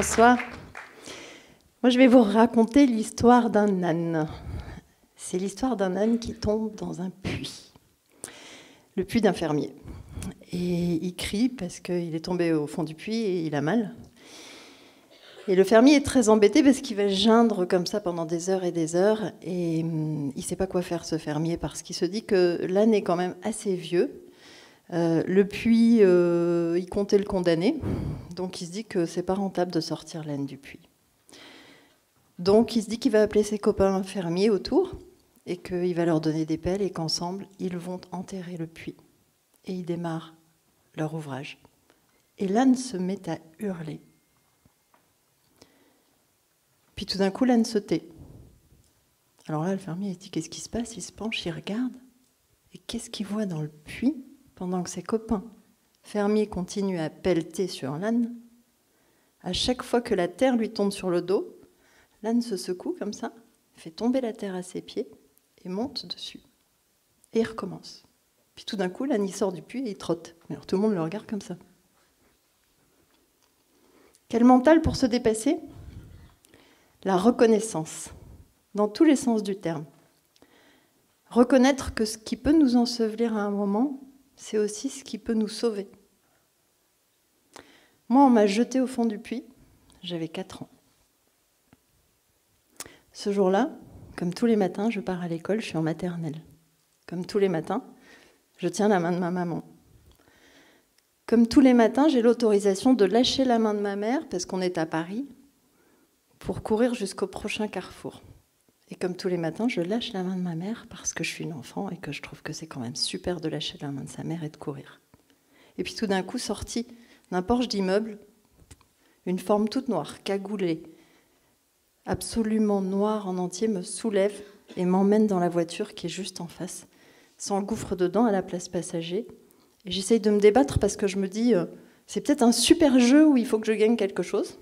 Bonsoir. Moi, je vais vous raconter l'histoire d'un âne. C'est l'histoire d'un âne qui tombe dans un puits. Le puits d'un fermier. Et il crie parce qu'il est tombé au fond du puits et il a mal. Et le fermier est très embêté parce qu'il va geindre comme ça pendant des heures et des heures. Et il ne sait pas quoi faire, ce fermier, parce qu'il se dit que l'âne est quand même assez vieux. Le puits, il comptait le condamner. Donc il se dit que c'est pas rentable de sortir l'âne du puits. Donc il se dit qu'il va appeler ses copains fermiers autour et qu'il va leur donner des pelles et qu'ensemble, ils vont enterrer le puits. Et ils démarrent leur ouvrage. Et l'âne se met à hurler. Puis tout d'un coup, l'âne se tait. Alors là, le fermier, il se dit, qu'est-ce qui se passe? Il se penche, il regarde. Et qu'est-ce qu'il voit dans le puits pendant que ses copains fermiers continuent à pelleter sur l'âne? À chaque fois que la terre lui tombe sur le dos, l'âne se secoue comme ça, fait tomber la terre à ses pieds et monte dessus. Et il recommence. Puis tout d'un coup, l'âne il sort du puits et il trotte. Alors tout le monde le regarde comme ça. Quel mental pour se dépasser? La reconnaissance, dans tous les sens du terme. Reconnaître que ce qui peut nous ensevelir à un moment, c'est aussi ce qui peut nous sauver. Moi, on m'a jeté au fond du puits, j'avais 4 ans. Ce jour-là, comme tous les matins, je pars à l'école, je suis en maternelle. Comme tous les matins, je tiens la main de ma maman. Comme tous les matins, j'ai l'autorisation de lâcher la main de ma mère, parce qu'on est à Paris, pour courir jusqu'au prochain carrefour. Et comme tous les matins, je lâche la main de ma mère parce que je suis une enfant et que je trouve que c'est quand même super de lâcher la main de sa mère et de courir. Et puis tout d'un coup, sortie d'un porche d'immeuble, une forme toute noire, cagoulée, absolument noire en entier, me soulève et m'emmène dans la voiture qui est juste en face, s'engouffre dedans à la place passager. Et j'essaye de me débattre parce que je me dis, c'est peut-être un super jeu où il faut que je gagne quelque chose.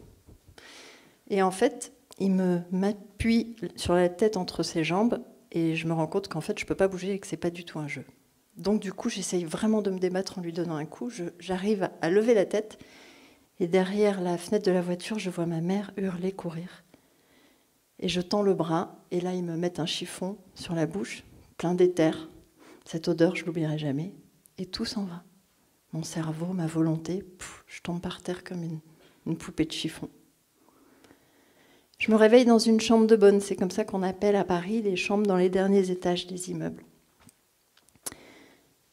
Et en fait, il m'appuie sur la tête entre ses jambes et je me rends compte qu'en fait, je ne peux pas bouger et que ce n'est pas du tout un jeu. Donc du coup, j'essaye vraiment de me débattre en lui donnant un coup. J'arrive à lever la tête et derrière la fenêtre de la voiture, je vois ma mère hurler, courir. Et je tends le bras et là, ils me mettent un chiffon sur la bouche, plein d'éther. Cette odeur, je ne l'oublierai jamais. Et tout s'en va. Mon cerveau, ma volonté, je tombe par terre comme une poupée de chiffon. Je me réveille dans une chambre de bonne. C'est comme ça qu'on appelle à Paris les chambres dans les derniers étages des immeubles.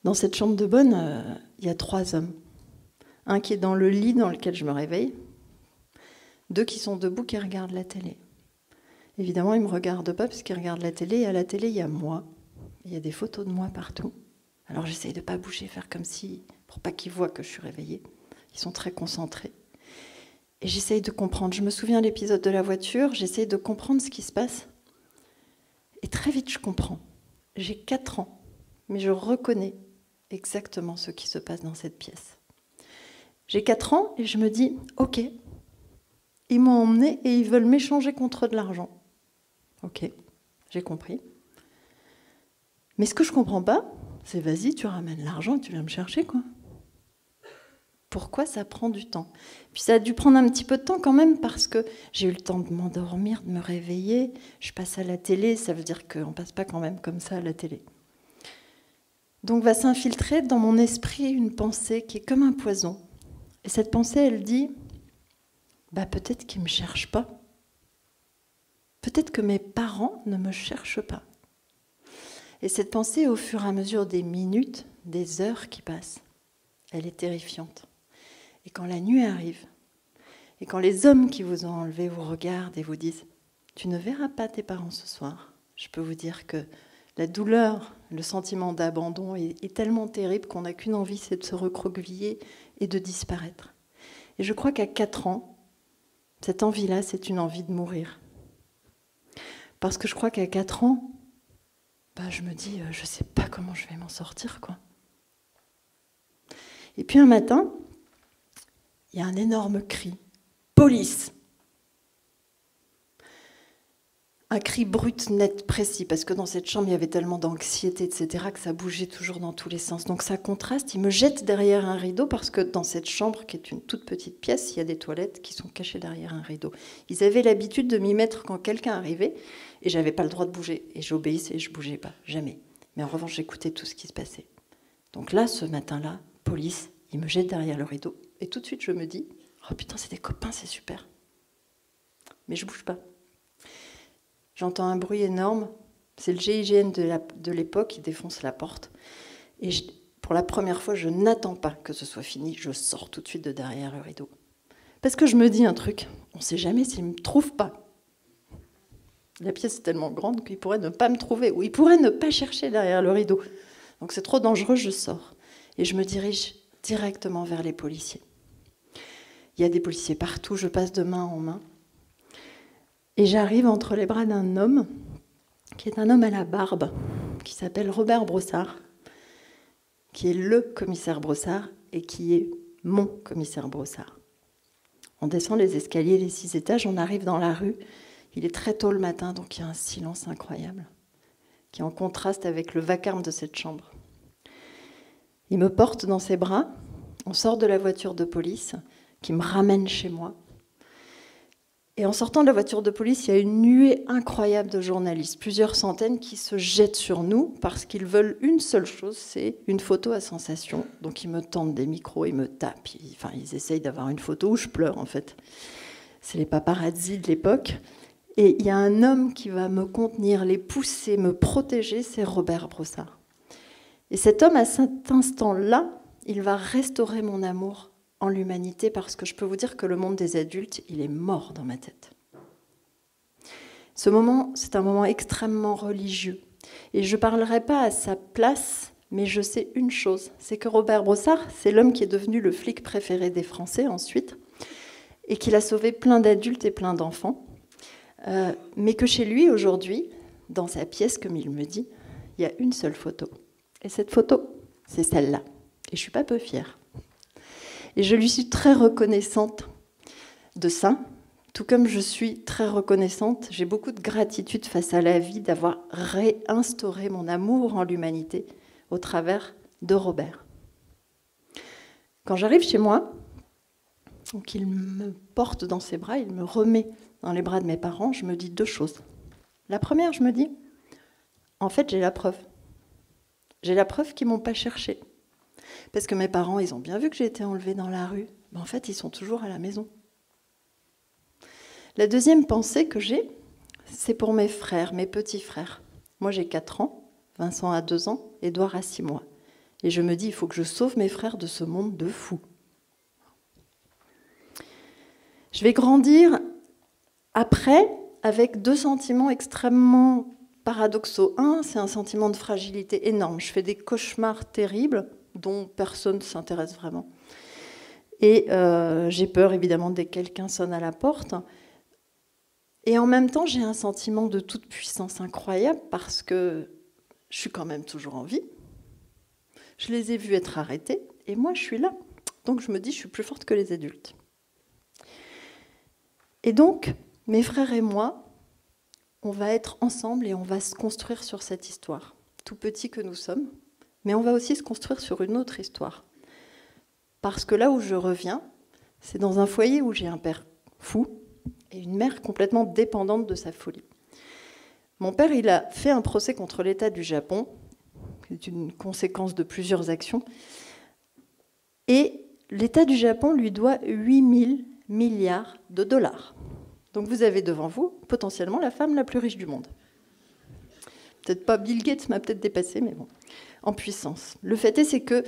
Dans cette chambre de bonne, il y a 3 hommes. Un qui est dans le lit dans lequel je me réveille. 2 qui sont debout, qui regardent la télé. Évidemment, ils ne me regardent pas parce qu'ils regardent la télé. Et à la télé, il y a moi. Il y a des photos de moi partout. Alors j'essaye de ne pas bouger, faire comme si, pour pas qu'ils voient que je suis réveillée. Ils sont très concentrés. Et j'essaye de comprendre. Je me souviens de l'épisode de la voiture, j'essaye de comprendre ce qui se passe. Et très vite, je comprends. J'ai 4 ans, mais je reconnais exactement ce qui se passe dans cette pièce. J'ai 4 ans et je me dis, ok, ils m'ont emmené et ils veulent m'échanger contre de l'argent. Ok, j'ai compris. Mais ce que je ne comprends pas, c'est vas-y, tu ramènes l'argent et tu viens me chercher, quoi. Pourquoi ça prend du temps? Puis ça a dû prendre un petit peu de temps quand même parce que j'ai eu le temps de m'endormir, de me réveiller. Je passe à la télé, ça veut dire qu'on ne passe pas quand même comme ça à la télé. Donc va s'infiltrer dans mon esprit une pensée qui est comme un poison. Et cette pensée, elle dit, peut-être qu'ils ne me cherchent pas. Peut-être que mes parents ne me cherchent pas. Et cette pensée, au fur et à mesure des minutes, des heures qui passent, elle est terrifiante. Et quand la nuit arrive, et quand les hommes qui vous ont enlevé vous regardent et vous disent « Tu ne verras pas tes parents ce soir », je peux vous dire que la douleur, le sentiment d'abandon est tellement terrible qu'on n'a qu'une envie, c'est de se recroqueviller et de disparaître. Et je crois qu'à 4 ans, cette envie-là, c'est une envie de mourir. Parce que je crois qu'à 4 ans, je me dis « Je ne sais pas comment je vais m'en sortir, quoi ». Et puis un matin, il y a un énorme cri. Police! Un cri brut, net, précis, parce que dans cette chambre, il y avait tellement d'anxiété, etc., que ça bougeait toujours dans tous les sens. Donc ça contraste, il me jette derrière un rideau, parce que dans cette chambre, qui est une toute petite pièce, il y a des toilettes qui sont cachées derrière un rideau. Ils avaient l'habitude de m'y mettre quand quelqu'un arrivait, et j'avais pas le droit de bouger. Et j'obéissais, et je bougeais pas, jamais. Mais en revanche, j'écoutais tout ce qui se passait. Donc là, ce matin-là, police, il me jette derrière le rideau, et tout de suite, je me dis, oh putain, c'est des copains, c'est super. Mais je bouge pas. J'entends un bruit énorme, c'est le GIGN de l'époque qui défonce la porte. Et pour la première fois, je n'attends pas que ce soit fini, je sors tout de suite de derrière le rideau. Parce que je me dis un truc, on ne sait jamais s'il ne me trouve pas. La pièce est tellement grande qu'il pourrait ne pas me trouver, ou il pourrait ne pas chercher derrière le rideau. Donc c'est trop dangereux, je sors. Et je me dirige directement vers les policiers. Il y a des policiers partout, je passe de main en main. Et j'arrive entre les bras d'un homme, qui est un homme à la barbe, qui s'appelle Robert Brossard, qui est le commissaire Brossard et qui est mon commissaire Brossard. On descend les escaliers, les 6 étages, on arrive dans la rue. Il est très tôt le matin, donc il y a un silence incroyable, qui est en contraste avec le vacarme de cette chambre. Il me porte dans ses bras, on sort de la voiture de police, qui me ramène chez moi. Et en sortant de la voiture de police, il y a une nuée incroyable de journalistes, plusieurs centaines qui se jettent sur nous parce qu'ils veulent une seule chose, c'est une photo à sensation. Donc ils me tendent des micros, ils me tapent, ils essayent d'avoir une photo où je pleure en fait. C'est les paparazzis de l'époque. Et il y a un homme qui va me contenir, les pousser, me protéger, c'est Robert Brossard. Et cet homme, à cet instant-là, il va restaurer mon amour en l'humanité, parce que je peux vous dire que le monde des adultes, il est mort dans ma tête. Ce moment, c'est un moment extrêmement religieux. Et je ne parlerai pas à sa place, mais je sais une chose, c'est que Robert Brossard, c'est l'homme qui est devenu le flic préféré des Français ensuite, et qu'il a sauvé plein d'adultes et plein d'enfants. Mais que chez lui, aujourd'hui, dans sa pièce, comme il me dit, il y a une seule photo. Et cette photo, c'est celle-là. Et je ne suis pas peu fière. Et je lui suis très reconnaissante de ça, tout comme je suis très reconnaissante, j'ai beaucoup de gratitude face à la vie d'avoir réinstauré mon amour en l'humanité au travers de Robert. Quand j'arrive chez moi, donc il me porte dans ses bras, il me remet dans les bras de mes parents, je me dis 2 choses. La première, je me dis, en fait, j'ai la preuve. J'ai la preuve qu'ils ne m'ont pas cherché. Parce que mes parents, ils ont bien vu que j'ai été enlevée dans la rue. Mais en fait, ils sont toujours à la maison. La deuxième pensée que j'ai, c'est pour mes frères, mes petits frères. Moi, j'ai 4 ans, Vincent a 2 ans, Édouard a 6 mois. Et je me dis, il faut que je sauve mes frères de ce monde de fous. Je vais grandir après avec 2 sentiments extrêmement paradoxaux. Un, c'est un sentiment de fragilité énorme. Je fais des cauchemars terribles dont personne ne s'intéresse vraiment. Et j'ai peur, évidemment, dès que quelqu'un sonne à la porte. Et en même temps, j'ai un sentiment de toute puissance incroyable parce que je suis quand même toujours en vie. Je les ai vus être arrêtés et moi, je suis là. Donc, je me dis, je suis plus forte que les adultes. Et donc, mes frères et moi, on va être ensemble et on va se construire sur cette histoire, tout petits que nous sommes. Mais on va aussi se construire sur une autre histoire. Parce que là où je reviens, c'est dans un foyer où j'ai un père fou et une mère complètement dépendante de sa folie. Mon père, il a fait un procès contre l'État du Japon, c'est une conséquence de plusieurs actions, et l'État du Japon lui doit 8 000 milliards de dollars. Donc vous avez devant vous potentiellement la femme la plus riche du monde. Peut-être pas Bill Gates m'a peut-être dépassé, mais bon, en puissance. Le fait est, c'est que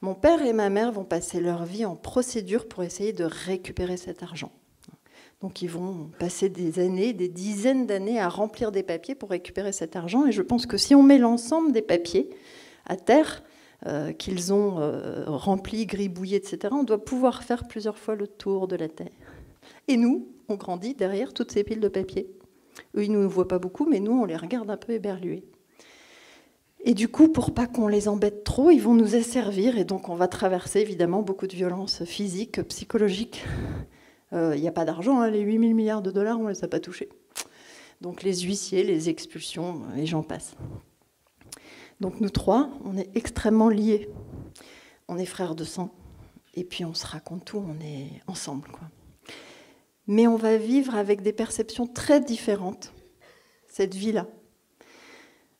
mon père et ma mère vont passer leur vie en procédure pour essayer de récupérer cet argent. Donc ils vont passer des années, des dizaines d'années à remplir des papiers pour récupérer cet argent. Et je pense que si on met l'ensemble des papiers à terre, qu'ils ont remplis, gribouillés, etc., on doit pouvoir faire plusieurs fois le tour de la Terre. Et nous, on grandit derrière toutes ces piles de papier. Eux, ils ne nous voient pas beaucoup, mais nous, on les regarde un peu éberlués. Et du coup, pour pas qu'on les embête trop, ils vont nous asservir. Et donc, on va traverser, évidemment, beaucoup de violences physiques, psychologiques. Il n'y a pas d'argent, hein, les 8 000 milliards de dollars, on ne les a pas touchés. Donc les huissiers, les expulsions, et j'en passe. Donc nous trois, on est extrêmement liés. On est frères de sang. Et puis on se raconte tout, on est ensemble, quoi. Mais on va vivre avec des perceptions très différentes, cette vie-là.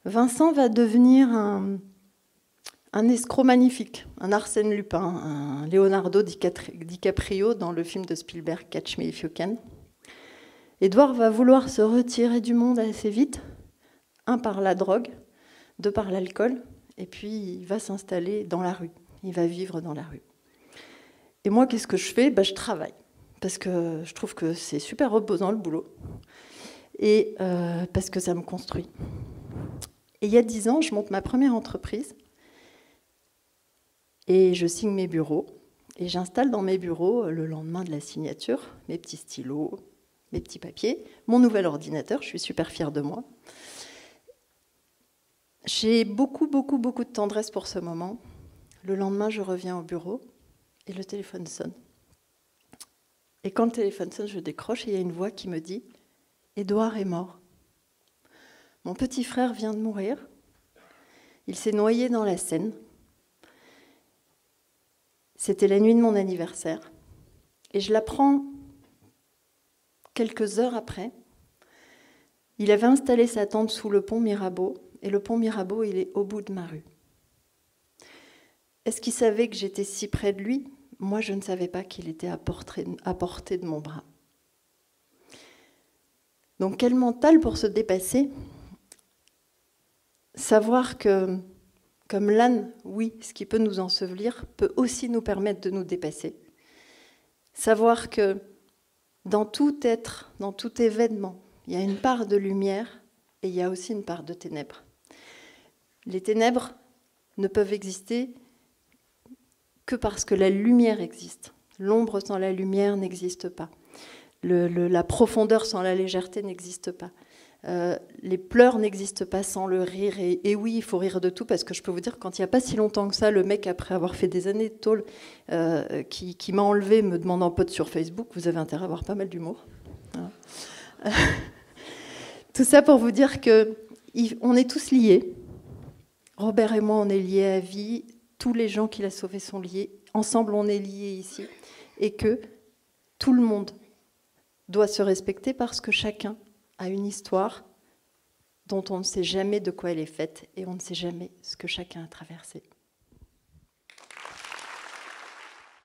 Vincent va devenir un escroc magnifique, un Arsène Lupin, un Leonardo DiCaprio dans le film de Spielberg, Catch Me If You Can. Édouard va vouloir se retirer du monde assez vite, un par la drogue, deux par l'alcool, et puis il va s'installer dans la rue, il va vivre dans la rue. Et moi, qu'est-ce que je fais ? Je travaille, parce que je trouve que c'est super reposant le boulot, et parce que ça me construit. Et il y a 10 ans, je monte ma première entreprise, et je signe mes bureaux, et j'installe dans mes bureaux, le lendemain de la signature, mes petits stylos, mes petits papiers, mon nouvel ordinateur, je suis super fière de moi. J'ai beaucoup de tendresse pour ce moment. Le lendemain, je reviens au bureau, et le téléphone sonne. Et quand le téléphone sonne, je décroche, et il y a une voix qui me dit « Édouard est mort. Mon petit frère vient de mourir. Il s'est noyé dans la Seine. C'était la nuit de mon anniversaire. Et je l'apprends quelques heures après. Il avait installé sa tente sous le pont Mirabeau. Et le pont Mirabeau, il est au bout de ma rue. Est-ce qu'il savait que j'étais si près de lui ? Moi, je ne savais pas qu'il était à portée de mon bras. Donc, quel mental pour se dépasser ? Savoir que, comme l'âne, oui, ce qui peut nous ensevelir, peut aussi nous permettre de nous dépasser. Savoir que dans tout être, dans tout événement, il y a une part de lumière et il y a aussi une part de ténèbres. Les ténèbres ne peuvent exister que parce que la lumière existe. L'ombre sans la lumière n'existe pas. La profondeur sans la légèreté n'existe pas. Les pleurs n'existent pas sans le rire. Et oui, il faut rire de tout, parce que je peux vous dire, quand il n'y a pas si longtemps que ça, le mec, après avoir fait des années de tôle, qui m'a enlevé, me demandant pote sur Facebook, vous avez intérêt à avoir pas mal d'humour. Voilà. Tout ça pour vous dire qu'on est tous liés. Robert et moi, on est liés à vie. Tous les gens qu'il a sauvés sont liés. Ensemble, on est liés ici. Et que tout le monde doit se respecter, parce que chacun a une histoire dont on ne sait jamais de quoi elle est faite et on ne sait jamais ce que chacun a traversé.